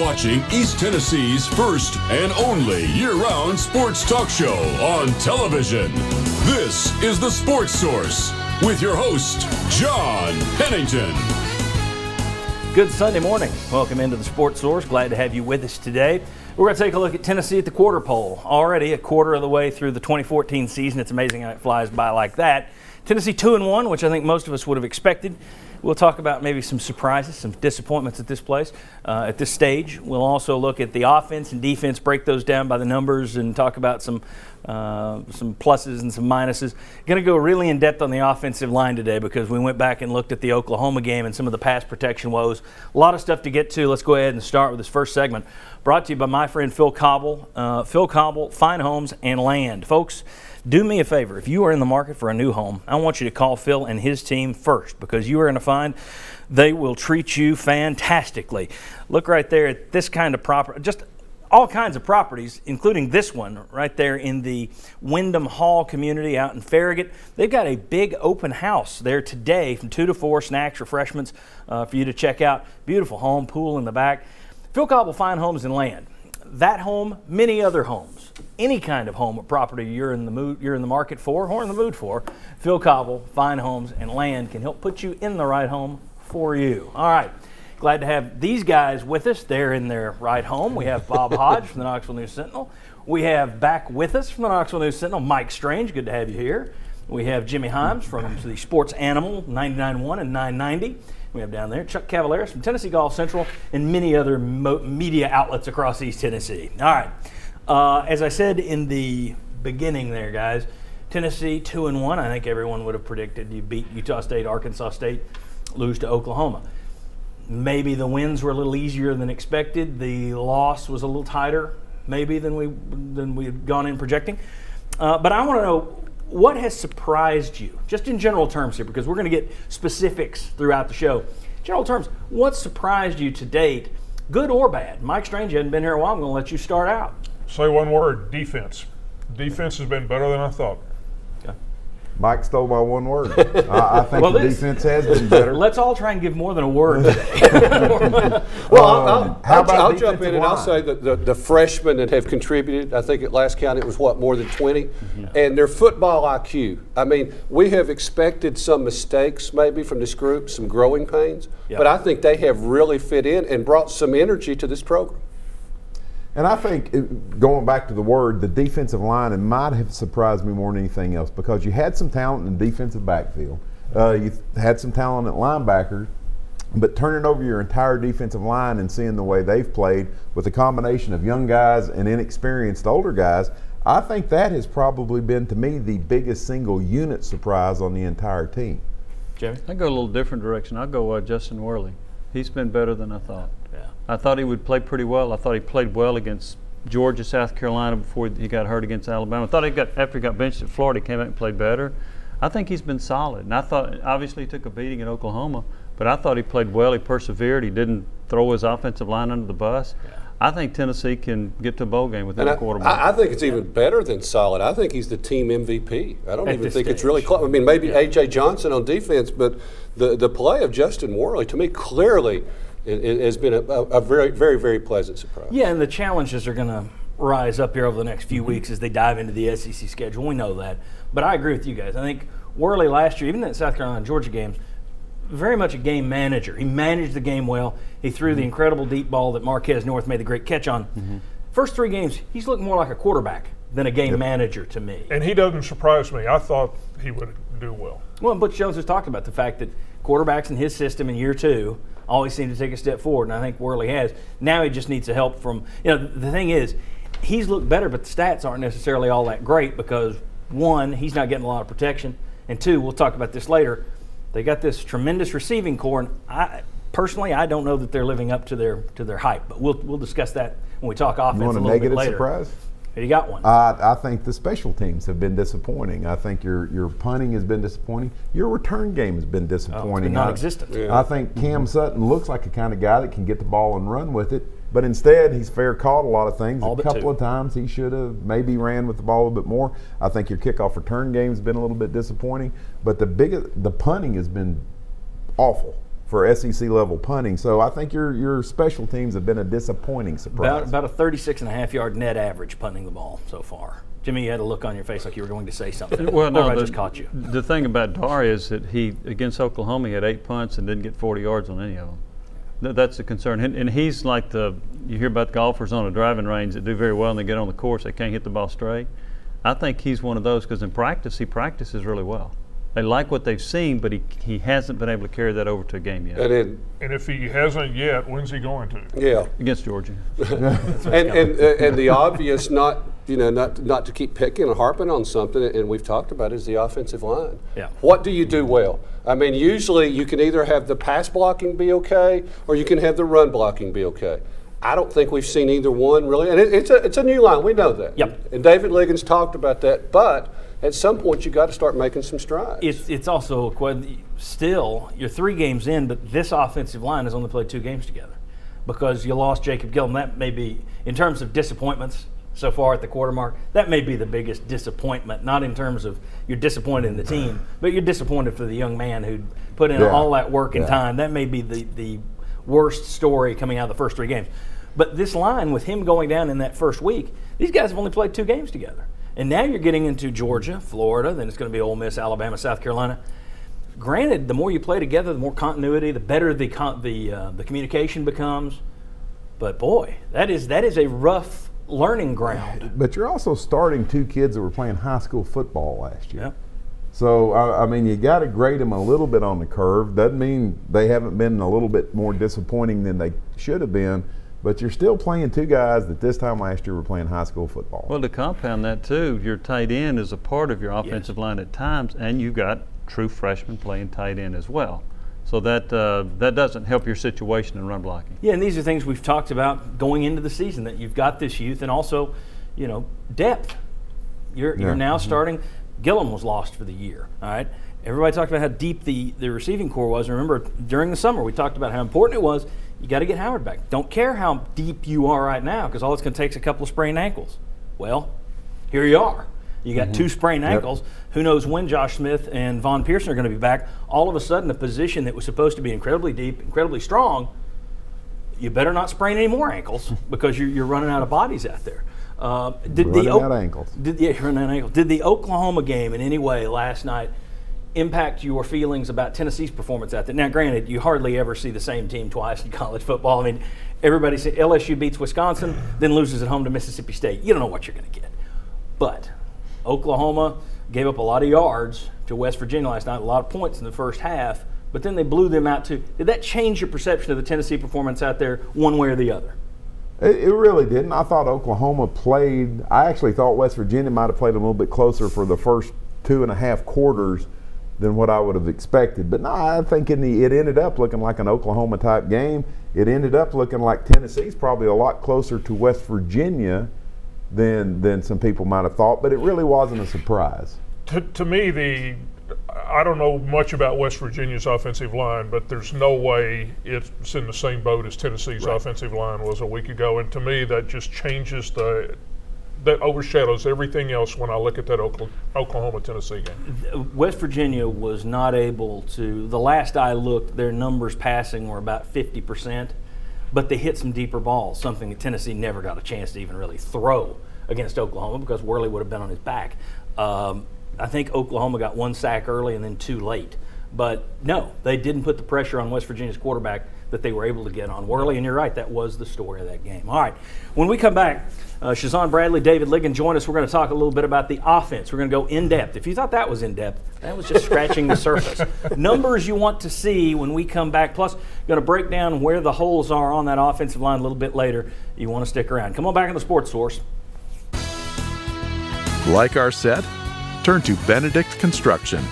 watching East Tennessee's first and only year-round sports talk show on television. This is The Sports Source with your host, John Pennington. Good Sunday morning. Welcome into The Sports Source. Glad to have you with us today. We're going to take a look at Tennessee at the quarter pole. Already a quarter of the way through the 2014 season. It's amazing how it flies by like that. Tennessee 2-1, which I think most of us would have expected. We'll talk about maybe some surprises, some disappointments at this place, at this stage. We'll also look at the offense and defense, break those down by the numbers, and talk about some pluses and some minuses. Going to go really in depth on the offensive line today because we went back and looked at the Oklahoma game and some of the pass protection woes. A lot of stuff to get to. Let's go ahead and start with this first segment, brought to you by my friend Phil Cobble. Phil Cobble, Fine Homes and Land. Folks, do me a favor. If you are in the market for a new home, I want you to call Phil and his team first because you are going to find they will treat you fantastically. Look right there at this kind of property, just all kinds of properties, including this one right there in the Wyndham Hall community out in Farragut. They've got a big open house there today from 2 to 4, snacks, refreshments for you to check out. Beautiful home, pool in the back. Phil Cobble, Fine Homes and Land. That home, many other homes, any kind of home or property you're in the market for or in the mood for, Phil Cobble, Fine Homes and Land can help put you in the right home for you. All right. Glad to have these guys with us. They're in their right home. We have Bob Hodge from the Knoxville News Sentinel. We have back with us from the Knoxville News Sentinel, Mike Strange. Good to have you here. We have Jimmy Himes from the Sports Animal, 99.1 and 990. We have down there Chuck Cavaleras from Tennessee Golf Central and many other media outlets across East Tennessee. All right. As I said in the beginning there, guys, Tennessee 2-1. I think everyone would have predicted you beat Utah State, Arkansas State, lose to Oklahoma. Maybe the wins were a little easier than expected. The loss was a little tighter, maybe, than we had gone in projecting. But I want to know, what has surprised you, just in general terms here, because we're going to get specifics throughout the show. General terms, what surprised you to date, good or bad? Mike Strange, you hadn't been here a while. I'm going to let you start out. Say one word: defense. Defense has been better than I thought. Mike stole my one word. I think the defense has been better. Let's all try and give more than a word today. Well, I'll jump in and I'll say that the freshmen that have contributed, I think at last count it was more than 20, mm-hmm. and their football IQ. I mean, we have expected some mistakes maybe from this group, some growing pains, but I think they have really fit in and brought some energy to this program. And I think, going back to the word, the defensive line, it might have surprised me more than anything else because you had some talent in the defensive backfield. You had some talent at linebackers, but turning over your entire defensive line and seeing the way they've played with a combination of young guys and inexperienced older guys, I think that has probably been, to me, the biggest single unit surprise on the entire team. Jamie? I go a little different direction. I'll go Justin Worley. He's been better than I thought. I thought he would play pretty well. I thought he played well against Georgia, South Carolina before he got hurt against Alabama. I thought after he got benched at Florida, he came out and played better. I think he's been solid. And I thought, obviously, he took a beating at Oklahoma, but I thought he played well. He persevered. He didn't throw his offensive line under the bus. Yeah. I think Tennessee can get to a bowl game within a quarterback. I think it's even better than solid. I think he's the team MVP. I don't even think it's really close. I mean, maybe A.J. Johnson on defense, but the play of Justin Worley, to me, clearly – it has been a very, very, very pleasant surprise. Yeah, and the challenges are going to rise up here over the next few weeks as they dive into the SEC schedule. We know that. But I agree with you guys. I think Worley last year, even in the South Carolina and Georgia games, very much a game manager. He managed the game well. He threw the incredible deep ball that Marquez North made the great catch on. Mm-hmm. First 3 games, he's looked more like a quarterback than a game manager to me. And he doesn't surprise me. I thought he would do well. Well, Butch Jones has talked about the fact that quarterbacks in his system in year 2 always seem to take a step forward, and I think Worley has. Now he just needs the help from, the thing is, he's looked better, but the stats aren't necessarily all that great because, 1, he's not getting a lot of protection, and 2, we'll talk about this later, they got this tremendous receiving core, and I don't know that they're living up to their hype, but we'll discuss that when we talk offense a little bit later. You want a negative surprise? You got one. I think the special teams have been disappointing. I think your punting has been disappointing. Your return game has been disappointing. It's been non-existent. I think Cam Sutton looks like the kind of guy that can get the ball and run with it, but instead he's fair caught a lot of things. A couple of times he should have maybe ran with the ball a little bit more. I think your kickoff return game has been a little bit disappointing, but the punting has been awful. for SEC level punting. So I think your special teams have been a disappointing surprise. About a 36.5-yard net average punting the ball so far. Jimmy, you had a look on your face like you were going to say something. Well, no, I just caught you. The thing about Dar is that he, against Oklahoma, he had 8 punts and didn't get 40 yards on any of them. That's a concern. And he's like you hear about the golfers on a driving range that do very well and they get on the course, they can't hit the ball straight. I think he's one of those because in practice, he practices really well. They like what they've seen, but he hasn't been able to carry that over to a game yet. And if he hasn't yet, when's he going to? Yeah, against Georgia. and the obvious, not to keep picking and harping on something, and we've talked about, is the offensive line. Yeah. What do you do well? I mean, usually you can either have the pass blocking be okay, or you can have the run blocking be okay. I don't think we've seen either one really, and it's a new line. We know that. Yep. And David Liggins talked about that, but at some point you got to start making some strides. It's also still you're 3 games in, but this offensive line has only played 2 games together because you lost Jacob Gillum. That may be, in terms of disappointments so far at the quarter mark, that may be the biggest disappointment. Not in terms of you're disappointed in the team, but you're disappointed for the young man who put in all that work and time. That may be the worst story coming out of the first 3 games. But this line, with him going down in that first week, these guys have only played 2 games together. And now you're getting into Georgia, Florida, then it's going to be Ole Miss, Alabama, South Carolina. Granted, the more you play together, the more continuity, the better the communication becomes. But boy, that is a rough learning ground. But you're also starting 2 kids that were playing high school football last year. Yep. So, I mean, you got to grade them a little bit on the curve. Doesn't mean they haven't been a little bit more disappointing than they should have been. But you're still playing 2 guys that this time last year were playing high school football. Well, to compound that too, your tight end is a part of your offensive line at times, and you've got true freshmen playing tight end as well. So that doesn't help your situation in run blocking. Yeah, and these are things we've talked about going into the season, that you've got this youth and also, depth. You're now starting. Gillum was lost for the year, all right? Everybody talked about how deep the receiving core was. And remember, during the summer, we talked about how important it was. You got to get Howard back. Don't care how deep you are right now, because all it's going to take is a couple of sprained ankles. Well, here you are. You got 2 sprained ankles. Who knows when Josh Smith and Von Pearson are going to be back. All of a sudden, a position that was supposed to be incredibly deep, incredibly strong, you better not sprain any more ankles because you're running out of bodies out there. Running out of ankles. Running out of ankles. Did the Oklahoma game in any way last night impact your feelings about Tennessee's performance out there? Now, granted, you hardly ever see the same team twice in college football. I mean, everybody said LSU beats Wisconsin, then loses at home to Mississippi State. You don't know what you're going to get. But Oklahoma gave up a lot of yards to West Virginia last night, a lot of points in the first half, but then they blew them out too. Did that change your perception of the Tennessee performance out there one way or the other? It really didn't. I thought Oklahoma played – I actually thought West Virginia might have played a little bit closer for the first 2.5 quarters than what I would have expected. But no, I think it ended up looking like an Oklahoma-type game. It ended up looking like Tennessee's probably a lot closer to West Virginia than some people might have thought, but it really wasn't a surprise. To me, I don't know much about West Virginia's offensive line, but there's no way it's in the same boat as Tennessee's offensive line was a week ago. And to me, that just changes that overshadows everything else when I look at that Oklahoma-Tennessee game. West Virginia was not able to, the last I looked, their numbers passing were about 50%, but they hit some deeper balls, something that Tennessee never got a chance to even really throw against Oklahoma because Worley would have been on his back. I think Oklahoma got 1 sack early and then 2 late. But no, they didn't put the pressure on West Virginia's quarterback that they were able to get on Worley. And you're right, that was the story of that game. All right, when we come back, Shazan Bradley, David Liggins join us. We're going to talk a little bit about the offense. We're going to go in depth. If you thought that was in depth, that was just scratching the surface. Numbers you want to see when we come back. Plus, going to break down where the holes are on that offensive line a little bit later. You want to stick around. Come on back on the Sports Source. Like our set? Turn to Benedict Construction.